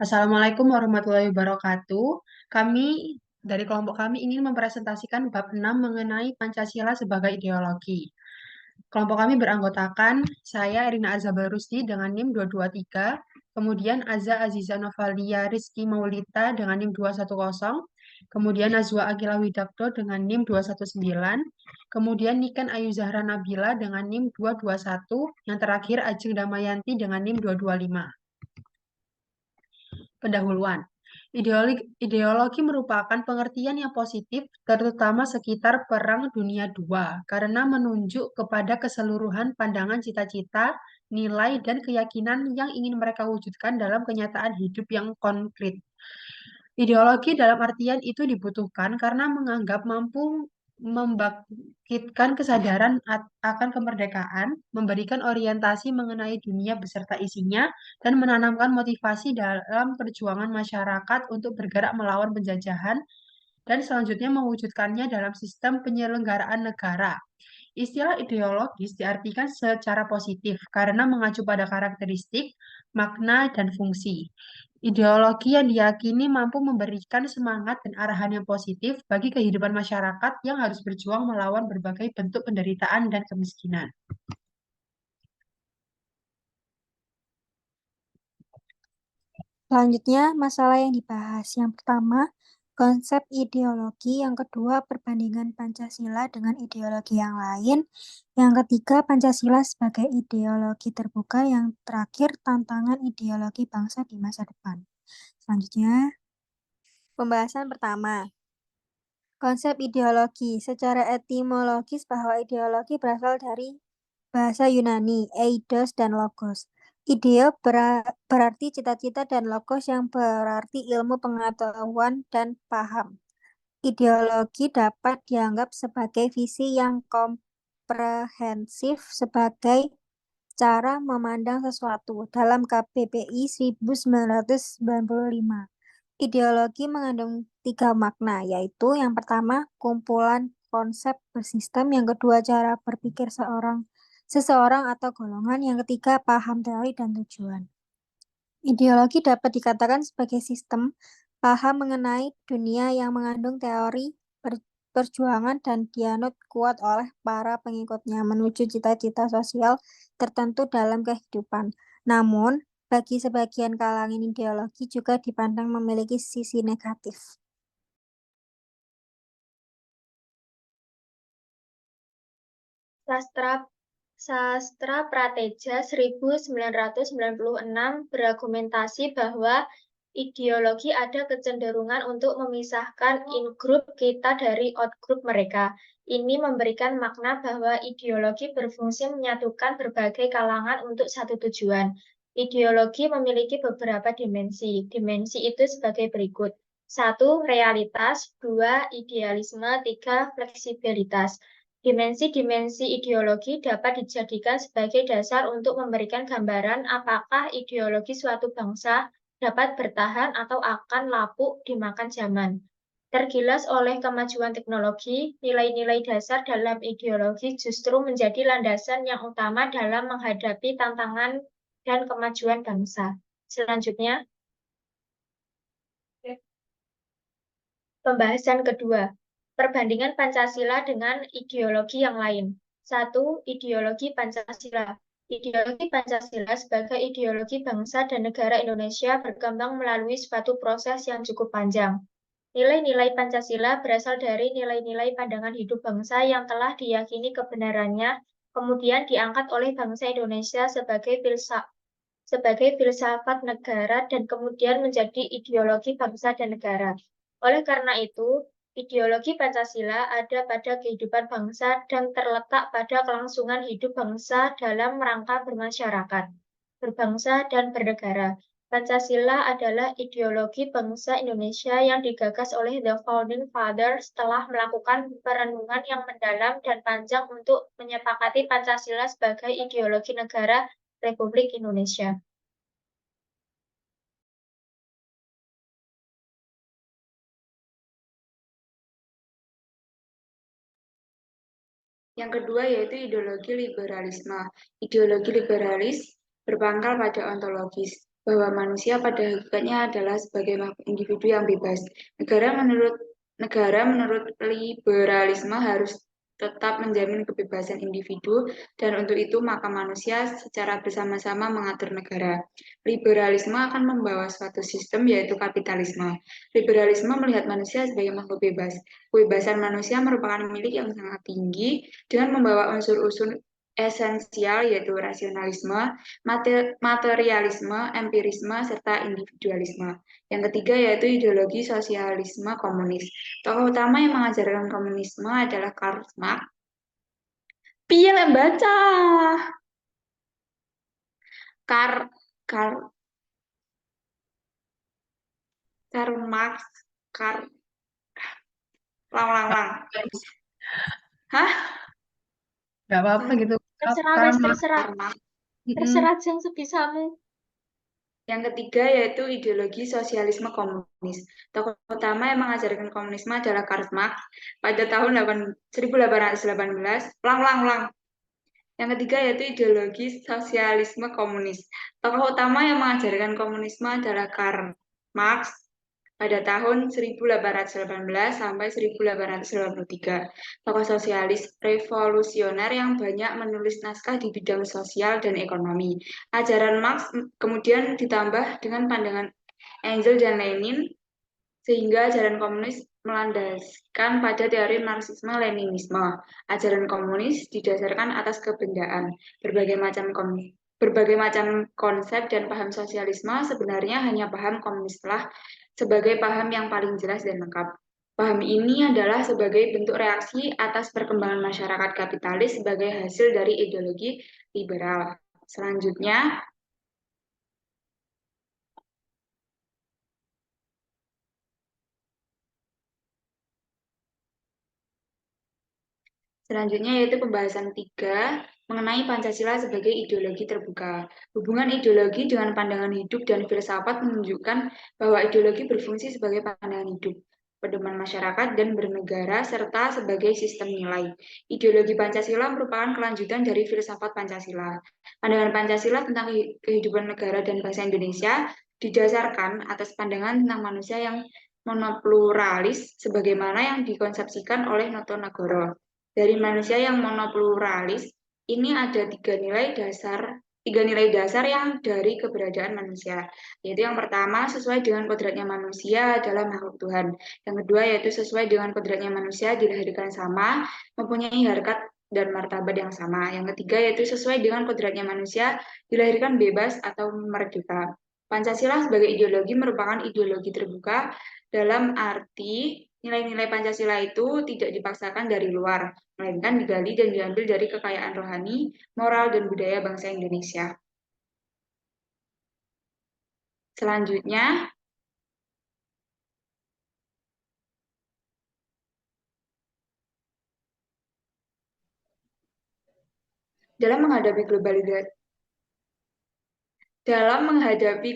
Assalamualaikum warahmatullahi wabarakatuh. Kami dari kelompok kami ingin mempresentasikan bab 6 mengenai Pancasila sebagai ideologi. Kelompok kami beranggotakan saya Erina Azabal Rusdi dengan NIM 223, kemudian Aza Aziza Novalia Rizky Maulita dengan NIM 210, kemudian Nazwa Akila Widakdo dengan NIM 219, kemudian Niken Ayu Zahra Nabila dengan NIM 221, yang terakhir Ajeng Damayanti dengan NIM 225. Pendahuluan. Ideologi merupakan pengertian yang positif, terutama sekitar Perang Dunia II, karena menunjuk kepada keseluruhan pandangan cita-cita, nilai, dan keyakinan yang ingin mereka wujudkan dalam kenyataan hidup yang konkret. Ideologi dalam artian itu dibutuhkan karena menganggap mampu membangkitkan kesadaran akan kemerdekaan, memberikan orientasi mengenai dunia beserta isinya, dan menanamkan motivasi dalam perjuangan masyarakat untuk bergerak melawan penjajahan, dan selanjutnya mewujudkannya dalam sistem penyelenggaraan negara. Istilah ideologis diartikan secara positif karena mengacu pada karakteristik, makna, dan fungsi. Ideologi yang diyakini mampu memberikan semangat dan arahan yang positif bagi kehidupan masyarakat yang harus berjuang melawan berbagai bentuk penderitaan dan kemiskinan. Selanjutnya, masalah yang dibahas. Yang pertama, konsep ideologi. Yang kedua, perbandingan Pancasila dengan ideologi yang lain. Yang ketiga, Pancasila sebagai ideologi terbuka. Yang terakhir, tantangan ideologi bangsa di masa depan. Selanjutnya, pembahasan pertama. Konsep ideologi. Secara etimologis bahwa ideologi berasal dari bahasa Yunani, eidos dan logos. Ideo berarti cita-cita dan logos yang berarti ilmu pengetahuan dan paham. Ideologi dapat dianggap sebagai visi yang komprehensif sebagai cara memandang sesuatu. Dalam KBBI 1995, ideologi mengandung 3 makna, yaitu yang pertama, kumpulan konsep bersistem, yang kedua, cara berpikir seseorang atau golongan, yang ketiga, paham teori dan tujuan. Ideologi dapat dikatakan sebagai sistem paham mengenai dunia yang mengandung teori perjuangan dan dianut kuat oleh para pengikutnya menuju cita-cita sosial tertentu dalam kehidupan. Namun, bagi sebagian kalangan ideologi juga dipandang memiliki sisi negatif. Sastra Sastra Prateja 1996 berargumentasi bahwa ideologi ada kecenderungan untuk memisahkan in-group kita dari out-group mereka. Ini memberikan makna bahwa ideologi berfungsi menyatukan berbagai kalangan untuk satu tujuan. Ideologi memiliki beberapa dimensi. Dimensi itu sebagai berikut. 1. Realitas. 2. Idealisme. 3. Fleksibilitas. Dimensi-dimensi ideologi dapat dijadikan sebagai dasar untuk memberikan gambaran apakah ideologi suatu bangsa dapat bertahan atau akan lapuk dimakan zaman. Tergilas oleh kemajuan teknologi, nilai-nilai dasar dalam ideologi justru menjadi landasan yang utama dalam menghadapi tantangan dan kemajuan bangsa. Selanjutnya, pembahasan kedua. Perbandingan Pancasila dengan ideologi yang lain. 1. Ideologi Pancasila. Ideologi Pancasila sebagai ideologi bangsa dan negara Indonesia berkembang melalui suatu proses yang cukup panjang. Nilai-nilai Pancasila berasal dari nilai-nilai pandangan hidup bangsa yang telah diyakini kebenarannya, kemudian diangkat oleh bangsa Indonesia sebagai filsafat negara dan kemudian menjadi ideologi bangsa dan negara. Oleh karena itu, ideologi Pancasila ada pada kehidupan bangsa dan terletak pada kelangsungan hidup bangsa dalam rangka bermasyarakat, berbangsa, dan bernegara. Pancasila adalah ideologi bangsa Indonesia yang digagas oleh The Founding Fathers setelah melakukan perenungan yang mendalam dan panjang untuk menyepakati Pancasila sebagai ideologi negara Republik Indonesia. Yang kedua yaitu ideologi liberalisme. Ideologi liberalis berpangkal pada ontologis. bahwa manusia pada hakikatnya adalah sebagai makhluk individu yang bebas. Negara menurut liberalisme harus tetap menjamin kebebasan individu, dan untuk itu maka manusia secara bersama-sama mengatur negara. Liberalisme akan membawa suatu sistem, yaitu kapitalisme. Liberalisme melihat manusia sebagai makhluk bebas. Kebebasan manusia merupakan milik yang sangat tinggi dengan membawa unsur-unsur esensial, yaitu rasionalisme, materialisme, empirisme, serta individualisme. Yang ketiga yaitu ideologi sosialisme komunis. Tokoh utama yang mengajarkan komunisme adalah Karl Marx. Piye lek baca? Karl Marx. Lang. Hah? Gak apa-apa gitu. Terserah, Karl wes, Marx. terserah. Terserah jeng sebisamu. Yang ketiga yaitu ideologi sosialisme komunis. Tokoh utama yang mengajarkan komunisme adalah Karl Marx pada tahun 1818. Ulang. Yang ketiga yaitu ideologi sosialisme komunis. Tokoh utama yang mengajarkan komunisme adalah Karl Marx pada tahun 1818 sampai 1883. Tokoh sosialis revolusioner yang banyak menulis naskah di bidang sosial dan ekonomi. Ajaran Marx kemudian ditambah dengan pandangan Engels dan Lenin, sehingga ajaran komunis melandaskan pada teori Marxisme-Leninisme. Ajaran komunis didasarkan atas kebendaan. Berbagai macam konsep dan paham sosialisme sebenarnya hanya paham komunislah sebagai paham yang paling jelas dan lengkap. Paham ini adalah sebagai bentuk reaksi atas perkembangan masyarakat kapitalis sebagai hasil dari ideologi liberal. Selanjutnya yaitu pembahasan 3 mengenai Pancasila sebagai ideologi terbuka. Hubungan ideologi dengan pandangan hidup dan filsafat menunjukkan bahwa ideologi berfungsi sebagai pandangan hidup, pedoman masyarakat dan bernegara, serta sebagai sistem nilai. Ideologi Pancasila merupakan kelanjutan dari filsafat Pancasila. Pandangan Pancasila tentang kehidupan negara dan bangsa Indonesia didasarkan atas pandangan tentang manusia yang monopluralis sebagaimana yang dikonsepsikan oleh Noto Nagoro. Dari manusia yang monopluralis, ini ada tiga nilai dasar yang dari keberadaan manusia. Yaitu yang pertama, sesuai dengan kodratnya manusia adalah makhluk Tuhan. Yang kedua, yaitu sesuai dengan kodratnya manusia dilahirkan sama, mempunyai harkat dan martabat yang sama. Yang ketiga, yaitu sesuai dengan kodratnya manusia dilahirkan bebas atau merdeka. Pancasila sebagai ideologi merupakan ideologi terbuka dalam arti nilai-nilai Pancasila itu tidak dipaksakan dari luar, melainkan digali dan diambil dari kekayaan rohani, moral, dan budaya bangsa Indonesia. Selanjutnya, dalam menghadapi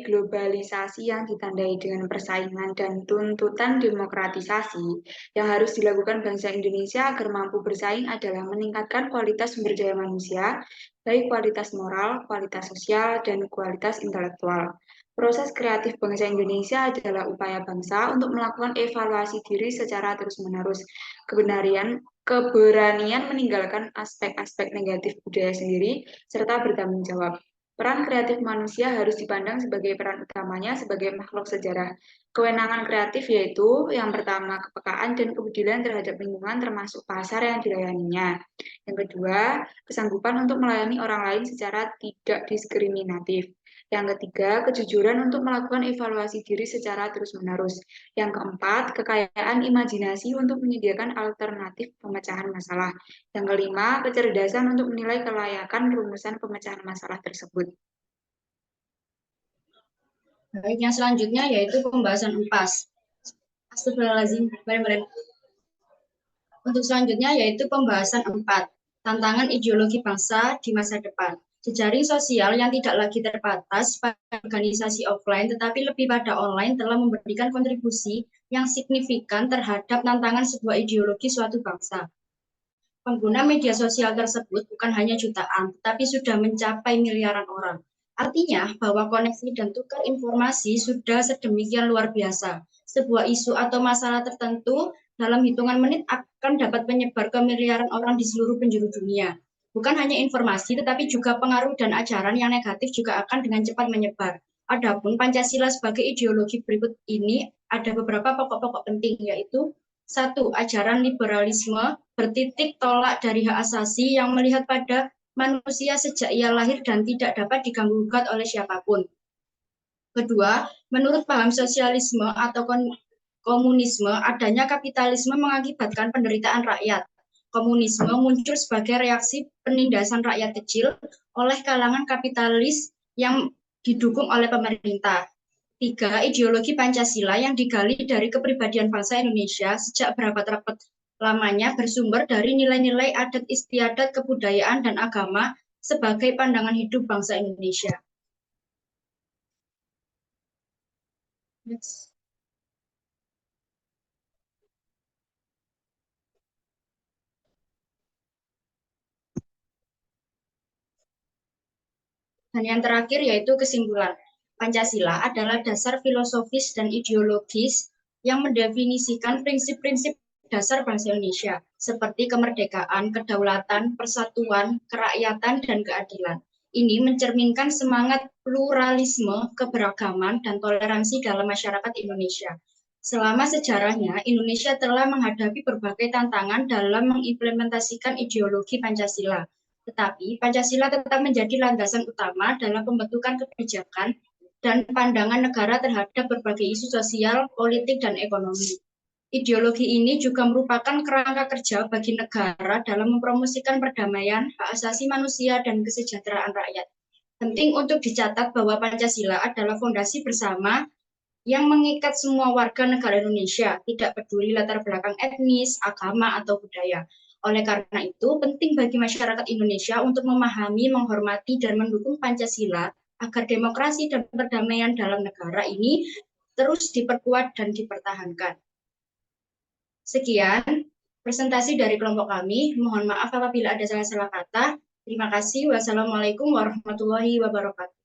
globalisasi yang ditandai dengan persaingan dan tuntutan demokratisasi, yang harus dilakukan bangsa Indonesia agar mampu bersaing adalah meningkatkan kualitas sumber daya manusia, baik kualitas moral, kualitas sosial, dan kualitas intelektual. Proses kreatif bangsa Indonesia adalah upaya bangsa untuk melakukan evaluasi diri secara terus-menerus. Keberanian meninggalkan aspek-aspek negatif budaya sendiri, serta bertanggung jawab. Peran kreatif manusia harus dipandang sebagai peran utamanya sebagai makhluk sejarah. Kewenangan kreatif yaitu yang pertama, kepekaan dan kepedulian terhadap lingkungan termasuk pasar yang dilayaninya. Yang kedua, kesanggupan untuk melayani orang lain secara tidak diskriminatif. Yang ketiga, kejujuran untuk melakukan evaluasi diri secara terus-menerus. Yang keempat, kekayaan imajinasi untuk menyediakan alternatif pemecahan masalah. Yang kelima, kecerdasan untuk menilai kelayakan rumusan pemecahan masalah tersebut. Baik, yang selanjutnya yaitu pembahasan UPAS. Astagfirullahaladzim. Untuk selanjutnya yaitu pembahasan 4, tantangan ideologi bangsa di masa depan. Jejaring sosial yang tidak lagi terbatas pada organisasi offline, tetapi lebih pada online telah memberikan kontribusi yang signifikan terhadap tantangan sebuah ideologi suatu bangsa. Pengguna media sosial tersebut bukan hanya jutaan, tetapi sudah mencapai miliaran orang. Artinya bahwa koneksi dan tukar informasi sudah sedemikian luar biasa. Sebuah isu atau masalah tertentu dalam hitungan menit akan dapat menyebar ke miliaran orang di seluruh penjuru dunia. Bukan hanya informasi, tetapi juga pengaruh dan ajaran yang negatif juga akan dengan cepat menyebar. Adapun Pancasila sebagai ideologi berikut ini ada beberapa pokok-pokok penting, yaitu 1. Ajaran liberalisme bertitik tolak dari hak asasi yang melihat pada manusia sejak ia lahir dan tidak dapat diganggu-gugat oleh siapapun. Kedua, menurut paham sosialisme atau komunisme, adanya kapitalisme mengakibatkan penderitaan rakyat. Komunisme muncul sebagai reaksi penindasan rakyat kecil oleh kalangan kapitalis yang didukung oleh pemerintah. 3. Ideologi Pancasila yang digali dari kepribadian bangsa Indonesia sejak berabad-abad lamanya bersumber dari nilai-nilai adat istiadat, kebudayaan, dan agama sebagai pandangan hidup bangsa Indonesia. Next. Dan yang terakhir yaitu kesimpulan. Pancasila adalah dasar filosofis dan ideologis yang mendefinisikan prinsip-prinsip dasar bangsa Indonesia, seperti kemerdekaan, kedaulatan, persatuan, kerakyatan, dan keadilan. Ini mencerminkan semangat pluralisme, keberagaman, dan toleransi dalam masyarakat Indonesia. Selama sejarahnya, Indonesia telah menghadapi berbagai tantangan dalam mengimplementasikan ideologi Pancasila. Tetapi Pancasila tetap menjadi landasan utama dalam pembentukan kebijakan dan pandangan negara terhadap berbagai isu sosial, politik, dan ekonomi. Ideologi ini juga merupakan kerangka kerja bagi negara dalam mempromosikan perdamaian, hak asasi manusia, dan kesejahteraan rakyat. Penting untuk dicatat bahwa Pancasila adalah fondasi bersama yang mengikat semua warga negara Indonesia, tidak peduli latar belakang etnis, agama, atau budaya. Oleh karena itu, penting bagi masyarakat Indonesia untuk memahami, menghormati, dan mendukung Pancasila agar demokrasi dan perdamaian dalam negara ini terus diperkuat dan dipertahankan. Sekian presentasi dari kelompok kami. Mohon maaf apabila ada salah-salah kata. Terima kasih. Wassalamualaikum warahmatullahi wabarakatuh.